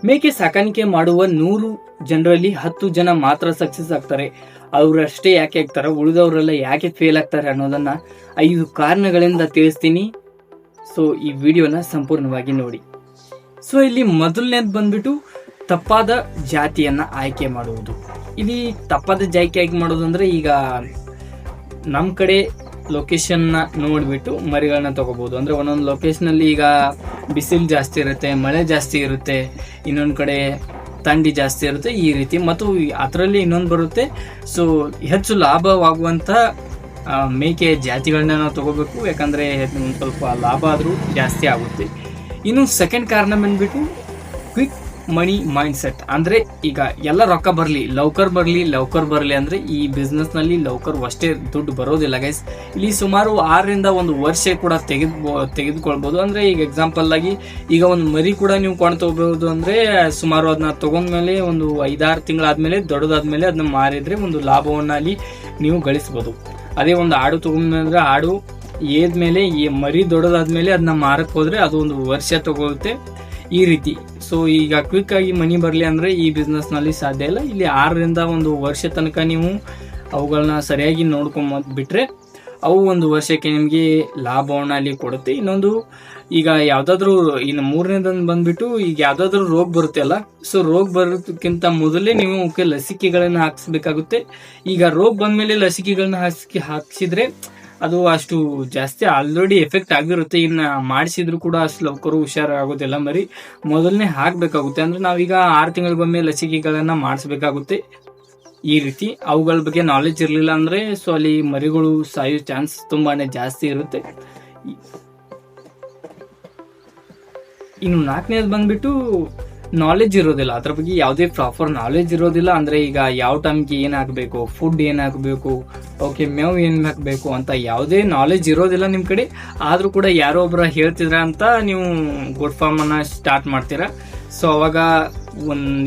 ಮೇಕೆ ಸಾಕಾಣಿಕೆ ಮಾಡುವ 100 ಜನರಲ್ಲಿ 10 ಜನ ಮಾತ್ರ ಸಕ್ಸಸ್ ಆಗ್ತಾರೆ. ಅವರಷ್ಟೇ ಯಾಕೆ ಆಗ್ತಾರೆ, ಉಳಿದವರೆಲ್ಲ ಯಾಕೆ ಫೇಲ್ ಆಗ್ತಾರೆ ಅನ್ನೋದನ್ನ 5 ಕಾರಣಗಳಿಂದ ತಿಳಿಸ್ತೀನಿ. ಸೊ ಈ ವಿಡಿಯೋನ ಸಂಪೂರ್ಣವಾಗಿ ನೋಡಿ. ಸೊ ಇಲ್ಲಿ ಮೊದಲನೇದು ಬಂದ್ಬಿಟ್ಟು ತಪ್ಪಾದ ಜಾತಿಯನ್ನ ಆಯ್ಕೆ ಮಾಡುವುದು. ಇಲ್ಲಿ ತಪ್ಪಾದ ಜಾತಿ ಆಯ್ಕೆ ಮಾಡೋದು ಅಂದ್ರೆ, ಈಗ ನಮ್ಮ ಕಡೆ ಲೊಕೇಶನ್ನ ನೋಡಿಬಿಟ್ಟು ಮರಿಗಳನ್ನ ತಗೋಬಹುದು. ಅಂದ್ರೆ ಒಂದೊಂದು ಲೊಕೇಶನಲ್ಲಿ ಈಗ ಬಿಸಿಲು ಜಾಸ್ತಿ ಇರುತ್ತೆ, ಮಳೆ ಜಾಸ್ತಿ ಇರುತ್ತೆ, ಇನ್ನೊಂದು ಕಡೆ ಥಂಡಿ ಜಾಸ್ತಿ ಇರುತ್ತೆ, ಈ ರೀತಿ. ಮತ್ತು ಅದರಲ್ಲಿ ಇನ್ನೊಂದು ಬರುತ್ತೆ, ಸೊ ಹೆಚ್ಚು ಲಾಭವಾಗುವಂಥ ಮೇಕೆ ಜಾತಿಗಳನ್ನ ನಾವು ತಗೋಬೇಕು, ಯಾಕಂದರೆ ಸ್ವಲ್ಪ ಲಾಭ ಆದರೂ ಜಾಸ್ತಿ ಆಗುತ್ತೆ. ಇನ್ನು ಸೆಕೆಂಡ್ ಕಾರಣ ಬಂದ್ಬಿಟ್ಟು ಕ್ವಿಕ್ ಮನಿ ಮೈಂಡ್ ಸೆಟ್. ಅಂದರೆ ಈಗ ಎಲ್ಲ ರೊಕ್ಕ ಬರಲಿ, ಲೌಕರ್ ಬರಲಿ ಅಂದರೆ ಈ ಬಿಸ್ನೆಸ್ನಲ್ಲಿ ಲೌಕರ್ ಅಷ್ಟೇ ದುಡ್ಡು ಬರೋದಿಲ್ಲ ಗೈಸ್. ಇಲ್ಲಿ ಸುಮಾರು 6ರಿಂದ 1 ವರ್ಷ ಕೂಡ ತೆಗೆದುಕೊಳ್ಬೋದು. ಅಂದರೆ ಈಗ ಎಕ್ಸಾಂಪಲ್ ಆಗಿ ಈಗ ಒಂದು ಮರಿ ಕೂಡ ನೀವು ಕೊಂಡು ತಗೋಬಹುದು. ಅಂದರೆ ಸುಮಾರು ಅದನ್ನ ತೊಗೊಂಡ್ಮೇಲೆ ಒಂದು 5-6 ತಿಂಗಳಾದ್ಮೇಲೆ ದೊಡ್ಡದಾದ್ಮೇಲೆ ಅದನ್ನ ಮಾರಿದರೆ ಒಂದು ಲಾಭವನ್ನು ಅಲ್ಲಿ ನೀವು ಗಳಿಸ್ಬೋದು. ಅದೇ ಒಂದು ಆಡು ತೊಗೊಂಡ್ಮೇಲೆ ಆಡು ಏದ್ಮೇಲೆ ಈ ಮರಿ ದೊಡ್ಡದಾದ್ಮೇಲೆ ಅದನ್ನ ಮಾರಕ್ಕೆ ಹೋದರೆ ಅದು ಒಂದು ವರ್ಷ ತಗೊಳುತ್ತೆ, ಈ ರೀತಿ. ಸೊ ಈಗ ಕ್ವಿಕ್ ಆಗಿ ಮನಿ ಬರಲಿ ಅಂದರೆ ಈ ಬಿಸ್ನೆಸ್ನಲ್ಲಿ ಸಾಧ್ಯ ಇಲ್ಲ. ಇಲ್ಲಿ 6ರಿಂದ 1 ವರ್ಷ ತನಕ ನೀವು ಅವುಗಳನ್ನ ಸರಿಯಾಗಿ ನೋಡ್ಕೊಂಬಂದು ಬಿಟ್ರೆ ಅವು 1 ವರ್ಷಕ್ಕೆ ನಿಮಗೆ ಲಾಭವನ್ನು ಅಲ್ಲಿ ಕೊಡುತ್ತೆ. ಇನ್ನೊಂದು, ಈಗ ಯಾವುದಾದ್ರೂ ಇನ್ನು 3ನೇದೊಂದು ಬಂದ್ಬಿಟ್ಟು, ಈಗ ಯಾವುದಾದ್ರೂ ರೋಗ ಬರುತ್ತೆ ಅಲ್ಲ, ಸೊ ರೋಗ ಬರೋದಕ್ಕಿಂತ ಮೊದಲೇ ನೀವು ಅವಕ್ಕೆ ಲಸಿಕೆಗಳನ್ನು ಹಾಕಿಸ್ಬೇಕಾಗುತ್ತೆ. ಈಗ ರೋಗ ಬಂದಮೇಲೆ ಲಸಿಕೆಗಳನ್ನ ಹಾಕಿಸಿದ್ರೆ ಅದು ಅಷ್ಟು ಜಾಸ್ತಿ ಆಲ್ರೆಡಿ ಎಫೆಕ್ಟ್ ಆಗಿರುತ್ತೆ. ಇನ್ನು ಮಾಡಿಸಿದ್ರು ಕೂಡ ಅಷ್ಟು ಲವಕರು ಹುಷಾರಾಗೋದಿಲ್ಲ. ಮರಿ ಮೊದಲನೇ ಹಾಕಬೇಕಾಗುತ್ತೆ. ಅಂದರೆ ನಾವೀಗ 6 ತಿಂಗಳಿಗೊಮ್ಮೆ ಲಸಿಕೆಗಳನ್ನು ಮಾಡಿಸ್ಬೇಕಾಗುತ್ತೆ, ಈ ರೀತಿ. ಅವುಗಳ ಬಗ್ಗೆ ನಾಲೆಜ್ ಇರಲಿಲ್ಲ ಅಂದರೆ ಸೊ ಅಲ್ಲಿ ಮರಿಗಳು ಸಾಯೋ ಚಾನ್ಸ್ ತುಂಬಾ ಜಾಸ್ತಿ ಇರುತ್ತೆ. ಇನ್ನು 4ನೇದು ಬಂದ್ಬಿಟ್ಟು ನಾಲೆಜ್ ಇರೋದಿಲ್ಲ, ಅದ್ರ ಬಗ್ಗೆ ಯಾವುದೇ ಪ್ರಾಪರ್ ನಾಲೆಜ್ ಇರೋದಿಲ್ಲ. ಅಂದರೆ ಈಗ ಯಾವ ಟೈಮ್ಗೆ ಏನು ಹಾಕಬೇಕು, ಫುಡ್ ಏನು ಹಾಕಬೇಕು, ಓಕೆ ಮೇವು ಏನು ಹಾಕಬೇಕು ಅಂತ ಯಾವುದೇ ನಾಲೆಜ್ ಇರೋದಿಲ್ಲ ನಿಮ್ಮ ಕಡೆ. ಆದರೂ ಕೂಡ ಯಾರೋ ಒಬ್ಬರ ಹೇಳ್ತಿದ್ರ ಅಂತ ನೀವು ಗುಡ್ ಫಾರ್ಮನ್ನು ಸ್ಟಾರ್ಟ್ ಮಾಡ್ತೀರಾ. ಸೊ ಅವಾಗ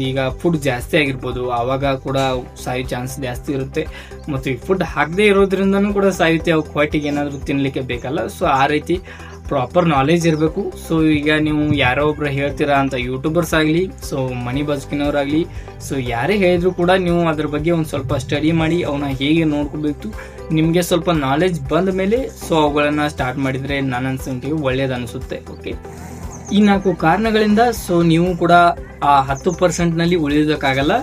ಈಗ ಫುಡ್ ಜಾಸ್ತಿ ಆಗಿರ್ಬೋದು, ಆವಾಗ ಕೂಡ ಸಾಯೋ ಚಾನ್ಸ್ ಜಾಸ್ತಿ ಇರುತ್ತೆ. ಮತ್ತು ಈ ಫುಡ್ ಹಾಕದೇ ಇರೋದ್ರಿಂದನೂ ಕೂಡ ಸಾಯುತ್ತೆ, ಅವು ಹೊಟ್ಟಿಗೆ ಏನಾದರೂ ತಿನ್ನಲಿಕ್ಕೆ ಬೇಕಲ್ಲ. ಸೊ ಆ ರೀತಿ ಪ್ರಾಪರ್ ನಾಲೆಜ್ ಇರಬೇಕು. ಸೊ ಈಗ ನೀವು ಯಾರೋ ಒಬ್ರು ಹೇಳ್ತೀರಾ ಅಂತ, ಯೂಟ್ಯೂಬರ್ಸ್ ಆಗಲಿ, ಸೊ ಮನಿ ಬದುಕಿನವರಾಗಲಿ, ಸೊ ಯಾರೇ ಹೇಳಿದ್ರು ಕೂಡ ನೀವು ಅದ್ರ ಬಗ್ಗೆ ಒಂದು ಸ್ವಲ್ಪ ಸ್ಟಡಿ ಮಾಡಿ ಅವನ್ನ ಹೇಗೆ ನೋಡ್ಕೋಬೇಕು ನಿಮಗೆ ಸ್ವಲ್ಪ ನಾಲೆಜ್ ಬಂದ ಮೇಲೆ ಸೊ ಅವುಗಳನ್ನು ಸ್ಟಾರ್ಟ್ ಮಾಡಿದರೆ ನನ್ನ ಅನ್ಸಂಟಿಗೆ ಒಳ್ಳೇದು ಅನಿಸುತ್ತೆ. ಓಕೆ, ಈ 4 ಕಾರಣಗಳಿಂದ ಸೊ ನೀವು ಕೂಡ ಆ 10%ನಲ್ಲಿ ಉಳಿಯೋದಕ್ಕಾಗಲ್ಲ.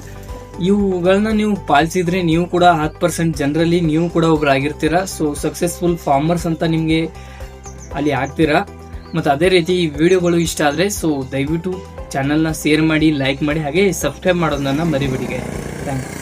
ಇವುಗಳನ್ನ ನೀವು ಪಾಲಿಸಿದ್ರೆ ನೀವು ಕೂಡ 10% ಜನರಲ್ಲಿ ನೀವು ಕೂಡ ಒಬ್ಬರಾಗಿರ್ತೀರಾ. ಸೊ ಸಕ್ಸಸ್ಫುಲ್ ಫಾರ್ಮರ್ಸ್ ಅಂತ ನಿಮಗೆ ಅಲ್ಲಿ ಆಗ್ತೀರಾ. ಮತ್ತು ಅದೇ ರೀತಿ ಈ ವಿಡಿಯೋಗಳು ಇಷ್ಟ ಆದರೆ ಸೊ ದಯವಿಟ್ಟು ಚಾನಲ್ನ ಶೇರ್ ಮಾಡಿ, ಲೈಕ್ ಮಾಡಿ, ಹಾಗೆ ಸಬ್ಸ್ಕ್ರೈಬ್ ಮಾಡೋದನ್ನ ಮರಿಬೇಡಿ. Thank you.